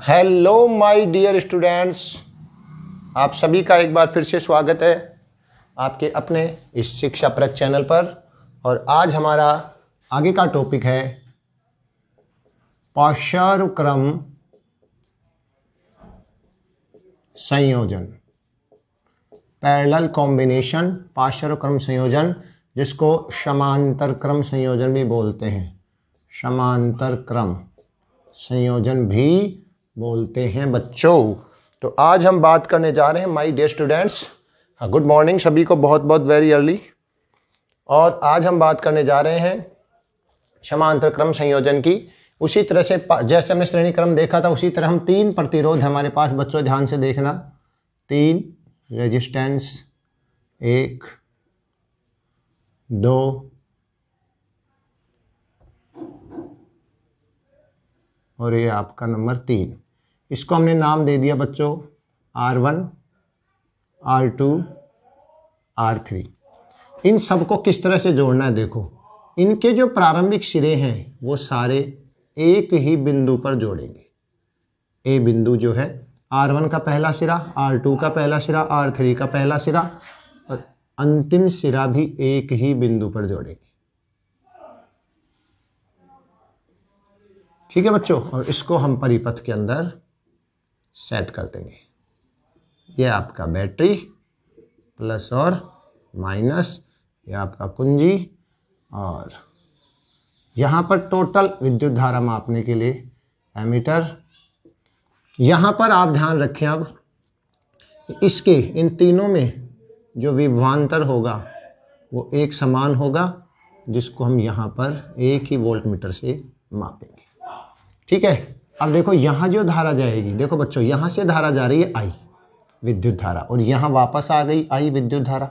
Hello my dear students, आप सभी का एक बार फिर से स्वागत है आपके अपने इस शिक्षाप्रद चैनल पर। और आज हमारा आगे का टॉपिक है पार्श्वक्रम संयोजन, पैरेलल कॉम्बिनेशन, पार्श्वक्रम संयोजन, जिसको समांतर क्रम संयोजन भी बोलते हैं, समांतर क्रम संयोजन भी बोलते हैं बच्चों। तो आज हम बात करने जा रहे हैं my dear students, good morning सभी को, बहुत बहुत वेरी अर्ली। और आज हम बात करने जा रहे हैं समांतर क्रम संयोजन की। उसी तरह से जैसे हमने श्रेणी क्रम देखा था, उसी तरह हम तीन प्रतिरोध हमारे पास बच्चों, ध्यान से देखना, तीन रेजिस्टेंस, 1 2 और ये आपका नंबर 3। इसको हमने नाम दे दिया बच्चों R1, R2, R3। इन सबको किस तरह से जोड़ना है, देखो इनके जो प्रारंभिक सिरे हैं वो सारे एक ही बिंदु पर जोड़ेंगे। ए बिंदु जो है R1 का पहला सिरा, R2 का पहला सिरा, R3 का पहला सिरा और अंतिम सिरा भी एक ही बिंदु पर जोड़ेंगे। ठीक है बच्चों, और इसको हम परिपथ के अंदर सेट कर देंगे। ये आपका बैटरी प्लस और माइनस, ये आपका कुंजी, और यहाँ पर टोटल विद्युत धारा मापने के लिए एमीटर। यहाँ पर आप ध्यान रखें अब इसके इन तीनों में जो विभवांतर होगा वो एक समान होगा, जिसको हम यहाँ पर एक ही वोल्टमीटर से मापेंगे। ठीक है, अब देखो यहाँ जो धारा जाएगी, देखो बच्चों यहाँ से धारा जा रही है I विद्युत धारा, और यहाँ वापस आ गई I विद्युत धारा,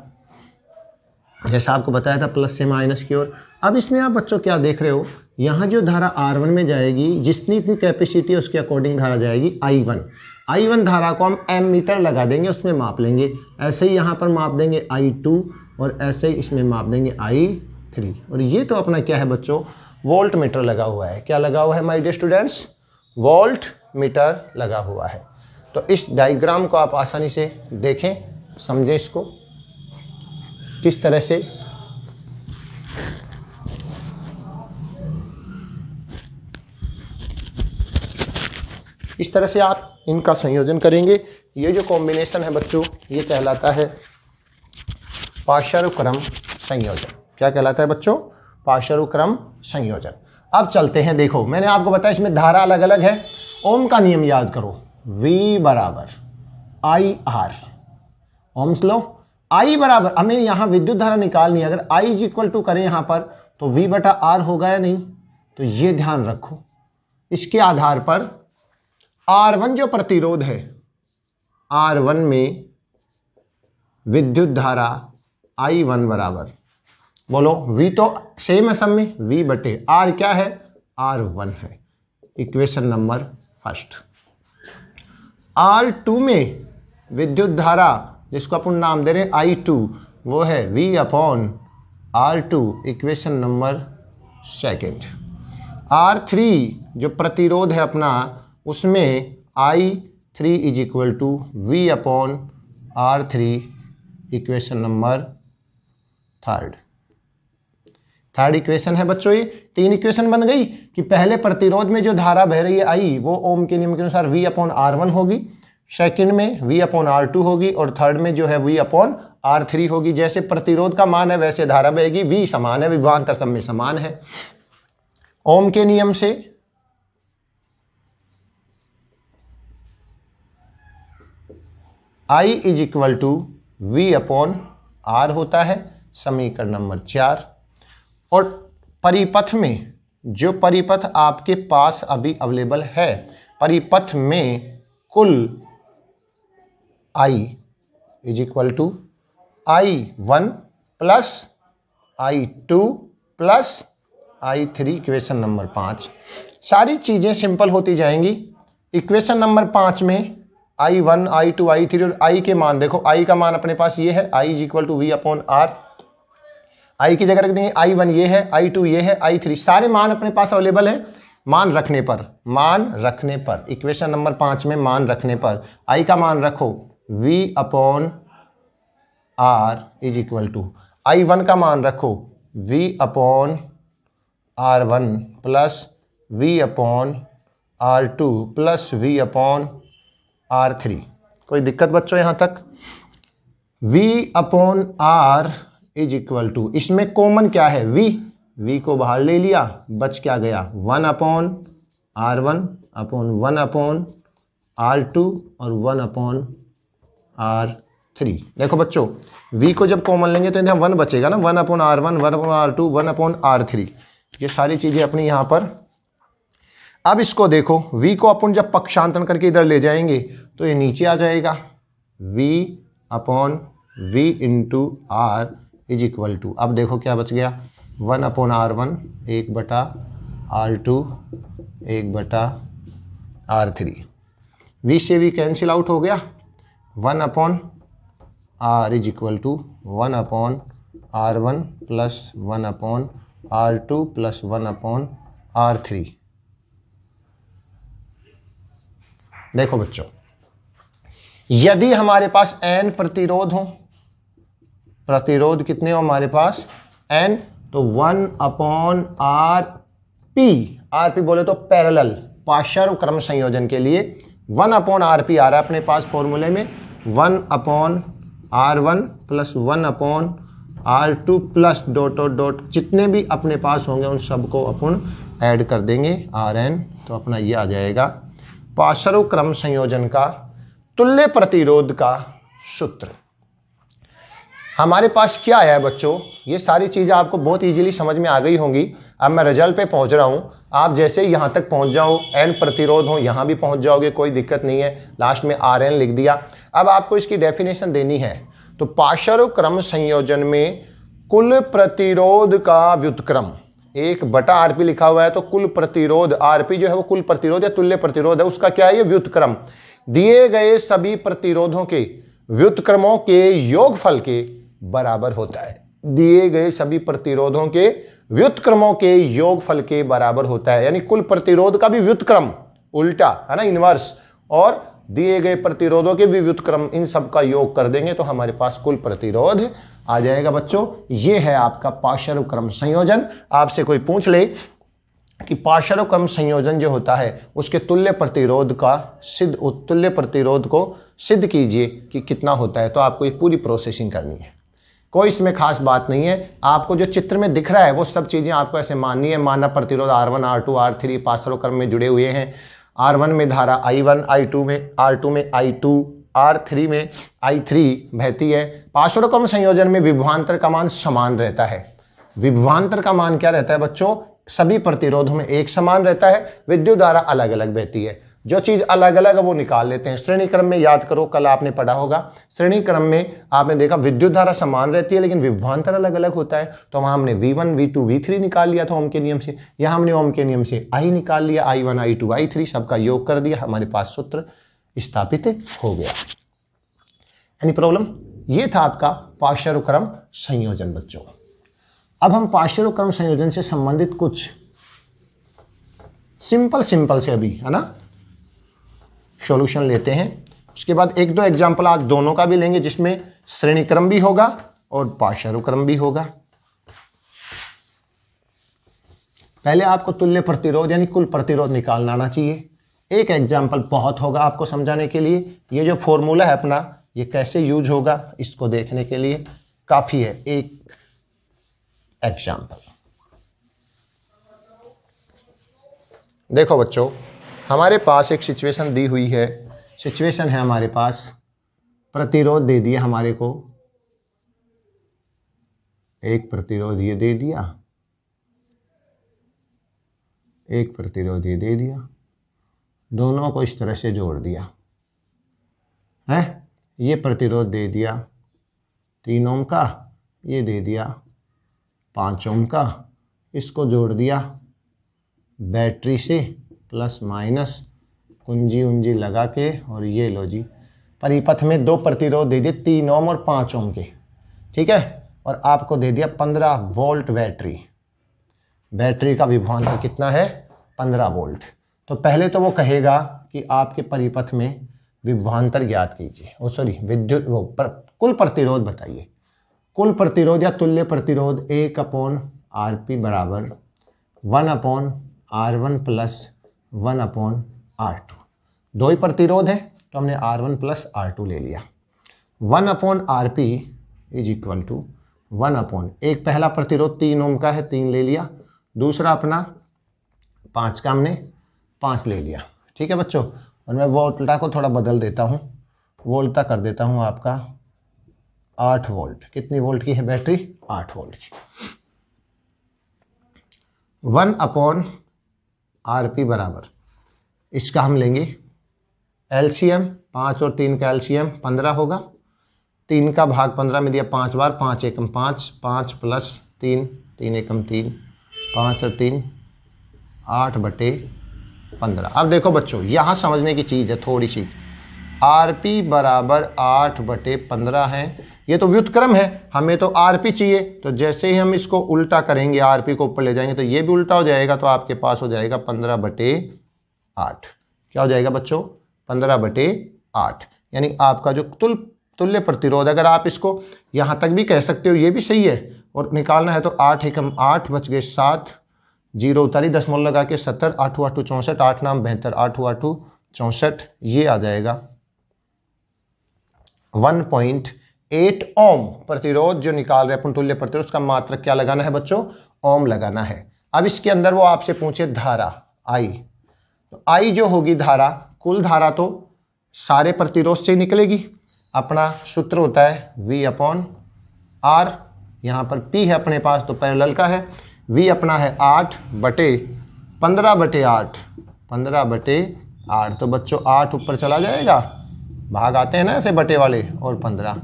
जैसा आपको बताया था प्लस से माइनस की ओर। अब इसमें आप बच्चों क्या देख रहे हो, यहाँ जो धारा R1 में जाएगी, जितनी इतनी कैपेसिटी है उसके अकॉर्डिंग धारा जाएगी I1 धारा को हम एमीटर लगा देंगे, उसमें माप लेंगे। ऐसे ही यहाँ पर माप देंगे I2 और ऐसे ही इसमें माप देंगे I3। और ये तो अपना क्या है बच्चों, वोल्ट मीटर लगा हुआ है। क्या लगा हुआ है my dear students, volt meter लगा हुआ है। तो इस डायग्राम को आप आसानी से देखें, समझें इसको किस तरह से इस तरह से आप इनका संयोजन करेंगे। ये जो कॉम्बिनेशन है बच्चों, ये कहलाता है पार्श्वक्रम संयोजन। क्या कहलाता है बच्चों, पार्श्वक्रम संयोजन। अब चलते हैं, देखो मैंने आपको बताया इसमें धारा अलग अलग है। ओम का नियम याद करो, V बराबर IR। ओम्स लो, I बराबर, हमें यहाँ विद्युत धारा निकालनी है। अगर I इज इक्वल टू करें यहाँ पर तो V बटा R होगा या नहीं, तो ये ध्यान रखो। इसके आधार पर R1 जो प्रतिरोध है, R1 में विद्युत धारा I1 बराबर, बोलो V तो सेम है सब में, V बटे R क्या है, R1 है। Equation number first. R2 में विद्युत धारा, जिसको अपन नाम दे रहे हैं I2, वो है V upon R2, equation number second. R3 जो प्रतिरोध है अपना, उसमें I3 is equal to V upon R3, equation number third equation है बच्चों। ये तीन इक्वेशन बन गई कि पहले प्रतिरोध में जो धारा बह रही है I, वो ओम के नियम के अनुसार V अपॉन R1 होगी, सेकंड में V अपॉन R2 होगी, और थर्ड में जो है V अपॉन R3 होगी। जैसे प्रतिरोध का मान है वैसे धारा बहेगी, V समान है, विभवांतर सब में समान है। ओम के नियम से I is equal to V upon R होता है, समीकरण नंबर 4। और परिपथ में, जो परिपथ आपके पास अभी अवेलेबल है, परिपथ में कुल I is equal to I1 plus I2 plus I3, equation number 5। सारी चीज़ें सिंपल होती जाएंगी। इक्वेशन नंबर 5 में I1, I2, I3 और I के मान देखो। I का मान अपने पास ये है, I is equal to V upon R। I की जगह रख देंगे I1 ये है, I2 ये है, I3, सारे मान अपने पास अवेलेबल हैं। मान रखने पर इक्वेशन नंबर 5 में मान रखने पर I का मान रखो V upon R is equal to I1 का मान रखो V upon R1 plus V upon R2 plus V upon R3। कोई दिक्कत बच्चों यहाँ तक? V upon R is equal to, इसमें कॉमन क्या है? V को बाहर ले लिया, बच क्या गया? 1 upon R1 upon 1 upon R2 और 1 अपॉन R3। देखो बच्चों, V को जब कॉमन लेंगे तो यहाँ 1 बचेगा ना, 1 upon R1, 1 upon R2, 1 upon R3। ये सारी चीज़ें अपनी यहाँ पर। अब इसको देखो, V को अपन जब पक्षांतरण करके इधर ले जाएंगे तो ये नीचे आ जाएगा, V upon V into R is equal to, अब देखो क्या बच गया? 1 अपॉन R1 1 बटा R2 1 बटा R3। V से V कैंसिल आउट हो गया, 1 upon R is equal to 1 upon R1 plus 1 upon R2 plus 1 upon R3। देखो बच्चों, यदि हमारे पास n प्रतिरोध हो, प्रतिरोध कितने हो हमारे पास? n, तो 1 अपॉन RP बोले तो पैरेलल पार्श्व क्रम संयोजन के लिए 1 अपॉन RP आ रहा है अपने पास फॉर्मूले में, 1 upon R1 plus 1 upon R2 plus dot dot dot जितने भी अपने पास होंगे उन सबको अपन ऐड कर देंगे Rn, तो अपना ये आ जाएगा पार्श्व क्रम संयोजन का तुल्य प्रतिरोध का सूत्र। हमारे पास क्या आया है बच्चों? ये सारी चीज़ें आपको बहुत इजीली समझ में आ गई होंगी। अब मैं रिजल्ट पे पहुंच रहा हूं, आप जैसे ही यहाँ तक पहुंच जाओ, n प्रतिरोध हो यहाँ भी पहुंच जाओगे, कोई दिक्कत नहीं है। लास्ट में Rn लिख दिया। अब आपको इसकी डेफिनेशन देनी है, तो पार्श्व क्रम संयोजन में कुल प्रतिरोध का व्युत्क्रम 1 बटा RP लिखा हुआ है, तो कुल प्रतिरोध RP जो है वो कुल प्रतिरोध या तुल्य प्रतिरोध है, उसका क्या है? ये व्युत्क्रम। दिए गए सभी प्रतिरोधों के व्युत्क्रमों के योगफल के बराबर होता है। दिए गए सभी प्रतिरोधों के व्युत्क्रमों के योगफल के बराबर होता है, यानी कुल प्रतिरोध का भी व्युत्क्रम, उल्टा है ना, इनवर्स, और दिए गए प्रतिरोधों के भी व्युत्क्रम, इन सब का योग कर देंगे तो हमारे पास कुल प्रतिरोध आ जाएगा। बच्चों, ये है आपका पार्श्व क्रम संयोजन। आपसे कोई पूछ ले कि पार्श्व क्रम संयोजन जो होता है उसके तुल्य प्रतिरोध का तुल्य प्रतिरोध को सिद्ध कीजिए कि कितना होता है, तो आपको ये पूरी प्रोसेसिंग करनी है। कोई इसमें खास बात नहीं है। आपको जो चित्र में दिख रहा है वो सब चीज़ें आपको ऐसे माननी है। माना प्रतिरोध R1, R2, R3 पार्श्व क्रम में जुड़े हुए हैं। R1 में धारा I1, I2 में R2 में I2, R3 में I3 बहती है। पार्श्व क्रम संयोजन में विभवांतर का मान समान रहता है। विभवांतर का मान क्या रहता है बच्चों? सभी प्रतिरोधों में एक समान रहता है, विद्युत धारा अलग अलग बहती है। जो चीज़ अलग अलग है वो निकाल लेते हैं। श्रेणी क्रम में याद करो, कल आपने पढ़ा होगा, श्रेणी क्रम में आपने देखा विद्युत धारा समान रहती है लेकिन विभवांतर अलग अलग होता है। तो वहाँ हमने V1, V2, V3 निकाल लिया था ओम के नियम से। यहाँ हमने ओम के नियम से I निकाल लिया, I1, I2, I3 सबका योग कर दिया, हमारे पास सूत्र स्थापित हो गया। Any problem? ये था आपका पार्श्व क्रम संयोजन बच्चों। अब हम पार्श्व क्रम संयोजन से संबंधित कुछ सिंपल से अभी, है ना, सॉल्यूशन लेते हैं। उसके बाद एक दो एग्जाम्पल आज दोनों का भी लेंगे जिसमें श्रेणी क्रम भी होगा और पार्श्व क्रम भी होगा। पहले आपको तुल्य प्रतिरोध यानी कुल प्रतिरोध निकालना आना चाहिए। एक एग्जाम्पल बहुत होगा आपको समझाने के लिए। ये जो फॉर्मूला है अपना, ये कैसे यूज होगा इसको देखने के लिए काफी है एक एग्जाम्पल। देखो बच्चों, हमारे पास एक सिचुएशन दी हुई है। सिचुएशन है हमारे पास, प्रतिरोध दे दिया हमारे को, एक प्रतिरोध ये दे दिया, एक प्रतिरोध ये दे दिया, दोनों को इस तरह से जोड़ दिया है। ये प्रतिरोध दे दिया 3 ओम का, ये दे दिया 5 ओम का, इसको जोड़ दिया बैटरी से प्लस माइनस कुंजी उंजी लगा के, और ये लो जी परिपथ में 2 प्रतिरोध दे दिए 3 ओम और 5 ओम के, ठीक है। और आपको दे दिया 15 वोल्ट बैटरी। बैटरी का विभवांतर कितना है? 15 वोल्ट। तो पहले तो वो कहेगा कि आपके परिपथ में विभवांतर ज्ञात कीजिए, सॉरी विद्युत कुल प्रतिरोध बताइए। कुल प्रतिरोध या तुल्य प्रतिरोध 1/RP बराबर 1/R1 प्लस 1/R2। दो ही प्रतिरोध है तो हमने R1 प्लस R2 ले लिया। 1/RP इज इक्वल टू 1 एक पहला प्रतिरोध 3 ओम का है, 3 ले लिया। दूसरा अपना 5 का हमने 5 ले लिया। ठीक है बच्चों, और मैं वोल्टा को थोड़ा बदल देता हूँ, वोल्टा कर देता हूँ आपका 8 वोल्ट। कितनी वोल्ट की है बैटरी? 8 वोल्ट की। 1/RP बराबर, इसका हम लेंगे एलसीएम, 5 और 3 का एलसीएम 15 होगा। 3 का भाग 15 में दिया 5 बार, 5 एकम 5, 5 प्लस 3, 3 एकम 3, 5 और 3 8/15। अब देखो बच्चों, यहाँ समझने की चीज़ है थोड़ी सी। आरपी बराबर 8/15 है, ये तो व्युत्क्रम है, हमें तो आरपी चाहिए। तो जैसे ही हम इसको उल्टा करेंगे, आरपी को ऊपर ले जाएंगे तो ये भी उल्टा हो जाएगा, तो आपके पास हो जाएगा 15/8। क्या हो जाएगा बच्चों? 15/8। यानी आपका जो तुल्य प्रतिरोध, अगर आप इसको यहाँ तक भी कह सकते हो, ये भी सही है। और निकालना है तो 8 एकम 8 बच गए 7, 0 उतारी, दशमलव लगा के 70, 8 8 64, 8 9 72, 8 8 64, ये आ जाएगा 1.8 ओम प्रतिरोध जो निकाल रहे अपन तुल्य प्रतिरोध, उसका मात्रक क्या लगाना है बच्चों? ओम लगाना है। अब इसके अंदर वो आपसे पूछे धारा आई, तो आई जो होगी धारा, कुल धारा तो सारे प्रतिरोध से निकलेगी। अपना सूत्र होता है V/R, यहाँ पर P है अपने पास तो पैरेलल का है। V अपना है 8/15/8, 15/8। तो बच्चों 8 ऊपर चला जाएगा, भाग आते हैं ना ऐसे बटे वाले, और 15,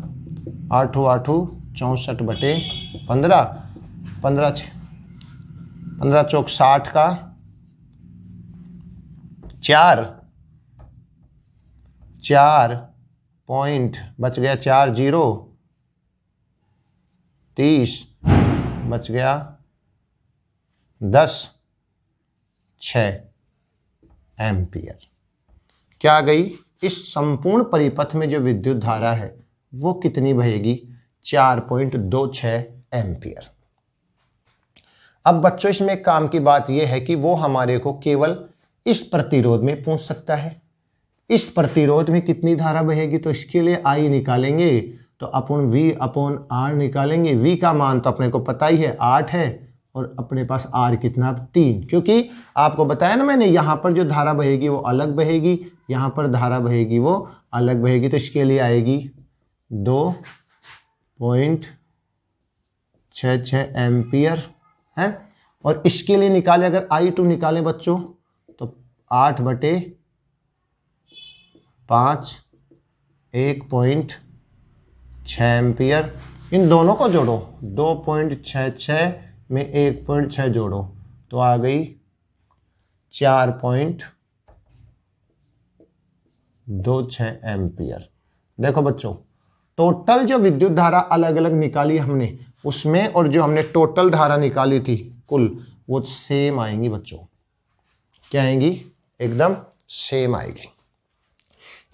8 8 64/15, 15 चौक 60 का 4 पॉइंट बच गया, 4 0 30 बच गया 10 6 एम्पियर। क्या आ गई? इस संपूर्ण परिपथ में जो विद्युत धारा है वो कितनी बहेगी? 4.26 एम्पियर। अब बच्चों इसमें काम की बात यह है कि वो हमारे को केवल इस प्रतिरोध में पूछ सकता है, इस प्रतिरोध में कितनी धारा बहेगी। तो इसके लिए आई निकालेंगे तो अपन V/R निकालेंगे। V का मान तो अपने को पता ही है 8 है, और अपने पास R कितना? 3। क्योंकि आपको बताया ना मैंने, यहाँ पर जो धारा बहेगी वो अलग बहेगी, यहाँ पर धारा बहेगी वो अलग बहेगी। तो इसके लिए आएगी 2.66 एम्पियर है। और इसके लिए निकाले, अगर I2 निकालें बच्चों तो 8/5 1.6 एम्पियर। इन दोनों को जोड़ो, 2.66 में 1.6 जोड़ो तो आ गई 4.26 एम्पियर। देखो बच्चों, टोटल जो विद्युत धारा अलग अलग निकाली हमने उसमें, और जो हमने टोटल धारा निकाली थी कुल, वो सेम आएंगी बच्चों। क्या आएंगी? एकदम सेम आएगी।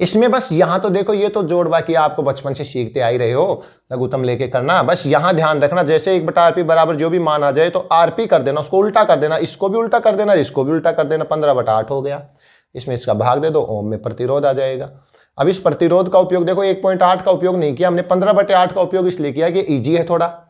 इसमें बस यहां तो देखो, ये तो जोड़ बाकी आपको बचपन से सीखते आ ही रहे हो, लघुत्तम लेके करना। बस यहां ध्यान रखना, जैसे 1/RP बराबर जो भी मान आ जाए तो RP कर देना, उसको उल्टा कर देना, इसको भी उल्टा कर देना, इसको भी उल्टा कर देना। 15/8 हो गया, इसमें इसका भाग दे दो, ओम में प्रतिरोध आ जाएगा। अब इस प्रतिरोध का उपयोग देखो, 1.8 का उपयोग नहीं किया हमने, 15/8 का उपयोग इसलिए किया कि ईजी है थोड़ा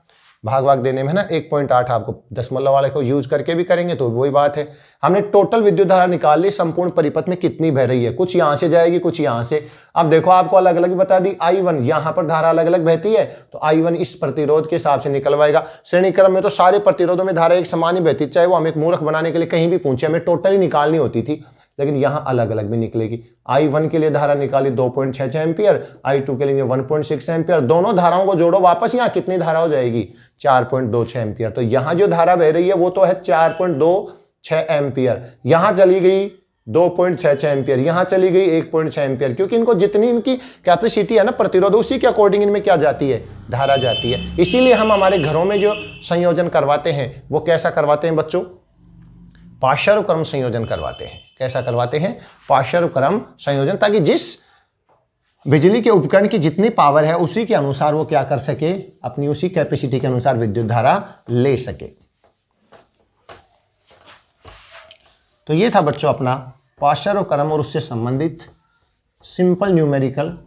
भाग देने में ना। 1.8 आपको दशमलव वाले को यूज करके भी करेंगे तो वही बात है। हमने टोटल विद्युत धारा निकाल ली, संपूर्ण परिपथ में कितनी बह रही है, कुछ यहां से जाएगी कुछ यहां से। अब देखो आपको अलग अलग बता दी, I1 यहां पर धारा अलग अलग बहती है तो I1 इस प्रतिरोध के हिसाब से निकलवाएगा। श्रेणी क्रम में तो सारे प्रतिरोधों में धारा एक समान ही बहती, चाहे वो हमें एक मूर्ख बनाने के लिए कहीं भी पूछे, हमें टोटल ही निकालनी होती थी, लेकिन यहां अलग अलग भी निकलेगी। I1 के लिए धारा निकाली 2.66 एम्पियर, I2 के लिए 1.6 एम्पियर। दोनों धाराओं को जोड़ो वापस, यहां कितनी धारा हो जाएगी? 4.26 एम्पियर। तो यहां जो धारा बह रही है वो तो है 4.26 एम्पियर, यहां चली गई 2.66 एम्पियर, यहां चली गई 1.6 एम्पियर, क्योंकि इनको जितनी इनकी कैपेसिटी है ना प्रतिरोध, उसी के अकॉर्डिंग इनमें क्या जाती है? धारा जाती है। इसीलिए हम हमारे घरों में जो संयोजन करवाते हैं वो कैसा करवाते हैं बच्चों? पार्श्वक्रम संयोजन करवाते हैं। कैसा करवाते हैं? पार्श्वक्रम संयोजन, ताकि जिस बिजली के उपकरण की जितनी पावर है उसी के अनुसार वो क्या कर सके, अपनी उसी कैपेसिटी के अनुसार विद्युत धारा ले सके। तो ये था बच्चों अपना पार्श्वक्रम और उससे संबंधित सिंपल न्यूमेरिकल,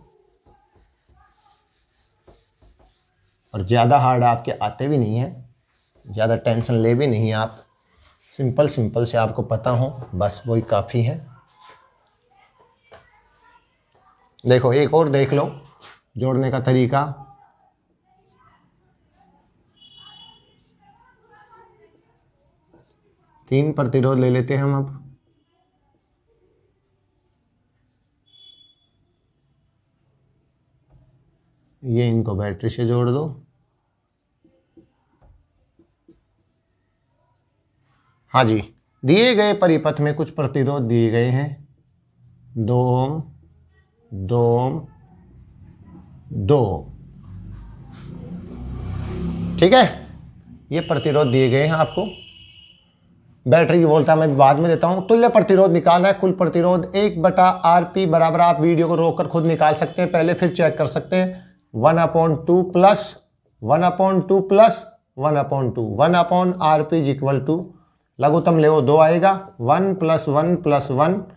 और ज़्यादा हार्ड आपके आते भी नहीं है, ज़्यादा टेंशन ले भी नहीं आप, सिंपल सिंपल से आपको पता हो बस वही काफ़ी है। देखो एक और देख लो जोड़ने का तरीका। तीन प्रतिरोध ले लेते हैं हम अब। ये इनको बैटरी से जोड़ दो। हाँ जी, दिए गए परिपथ में कुछ प्रतिरोध दिए गए हैं, 2 ओम, 2 ओम, 2 ओम। ठीक है, ये प्रतिरोध दिए गए हैं आपको। बैटरी की वोल्टेज मैं बाद में देता हूं। तुल्य प्रतिरोध निकालना है। कुल प्रतिरोध 1/RP बराबर, आप वीडियो को रोककर खुद निकाल सकते हैं, पहले फिर चेक कर सकते हैं। 1/2 plus 1/2 plus 1/2, 1/RP is equal to, लघुत्तम ले 2 आएगा, 1 + 1 + 1,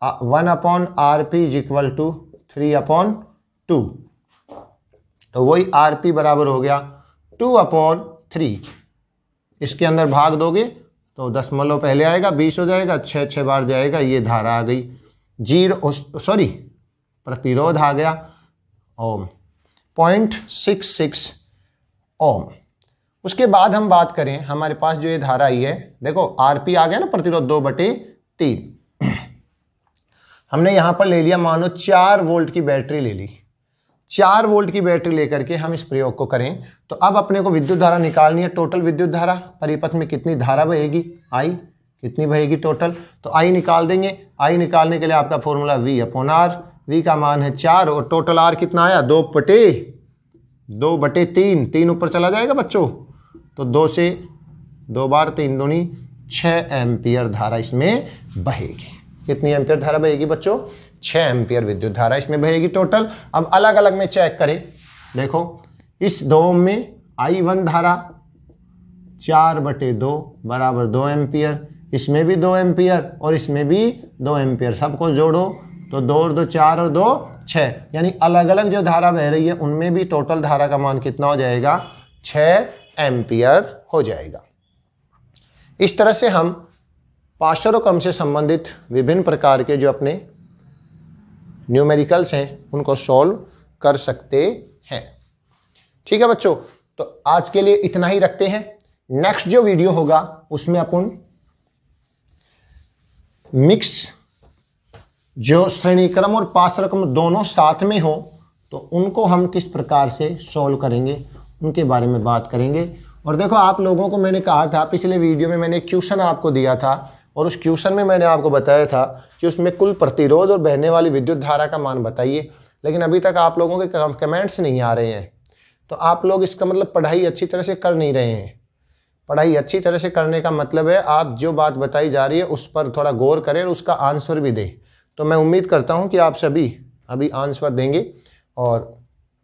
1/RP इज इक्वल टू 3/2। तो वही RP बराबर हो गया 2/3। इसके अंदर भाग दोगे तो दशमलव पहले आएगा, 20 हो जाएगा, 6 बार जाएगा, ये धारा आ गई। प्रतिरोध आ गया ओम, 0.66 ओम। उसके बाद हम बात करें, हमारे पास जो ये धारा आई है, देखो RP आ गया ना, प्रतिरोध 2/3। हमने यहां पर ले लिया, मानो 4 वोल्ट की बैटरी ले ली। 4 वोल्ट की बैटरी लेकर के हम इस प्रयोग को करें तो अब अपने को विद्युत धारा निकालनी है। टोटल विद्युत धारा, परिपथ में कितनी धारा बहेगी, I कितनी बहेगी टोटल, तो I निकाल देंगे। I निकालने के लिए आपका फॉर्मूला V/R, V का मान है 4 और टोटल R कितना आया, 2/3। 3 ऊपर चला जाएगा बच्चों, तो 2 से 2 बार 3 दूनी 6 एम्पियर धारा इसमें बहेगी। कितनी एम्पियर धारा बहेगी बच्चों, 6 एम्पियर विद्युत धारा इसमें बहेगी टोटल। अब अलग अलग में चेक करें, देखो इस 2 ओम में I1 धारा 4/2 बराबर 2 एम्पियर, इसमें भी 2 एम्पियर और इसमें भी 2 एम्पियर, सबको जोड़ो तो 2 और 2 4 और 2 6, यानी अलग अलग जो धारा बह रही है उनमें भी टोटल धारा का मान कितना हो जाएगा, 6 एम्पियर हो जाएगा। इस तरह से हम पार्श्वक्रम से संबंधित विभिन्न प्रकार के जो अपने न्यूमेरिकल्स हैं उनको सॉल्व कर सकते हैं। ठीक है बच्चों, तो आज के लिए इतना ही रखते हैं। नेक्स्ट जो वीडियो होगा उसमें अपन मिक्स, जो श्रेणीक्रम और पार्श्वक्रम दोनों साथ में हो तो उनको हम किस प्रकार से सॉल्व करेंगे उनके बारे में बात करेंगे। और देखो आप लोगों को मैंने कहा था, पिछले वीडियो में मैंने क्वेश्चन आपको दिया था और उस क्वेश्चन में मैंने आपको बताया था कि उसमें कुल प्रतिरोध और बहने वाली विद्युत धारा का मान बताइए, लेकिन अभी तक आप लोगों के कमेंट्स नहीं आ रहे हैं। तो आप लोग, इसका मतलब पढ़ाई अच्छी तरह से कर नहीं रहे हैं। पढ़ाई अच्छी तरह से करने का मतलब है आप जो बात बताई जा रही है उस पर थोड़ा गौर करें और उसका आंसर भी दें। तो मैं उम्मीद करता हूं कि आप सभी अभी आंसर देंगे और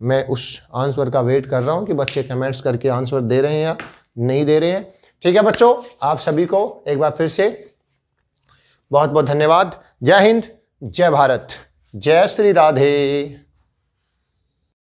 मैं उस आंसर का वेट कर रहा हूं कि बच्चे कमेंट्स करके आंसर दे रहे हैं या नहीं दे रहे हैं। ठीक है बच्चों, आप सभी को एक बार फिर से बहुत बहुत धन्यवाद। जय हिंद, जय भारत, जय श्री राधे।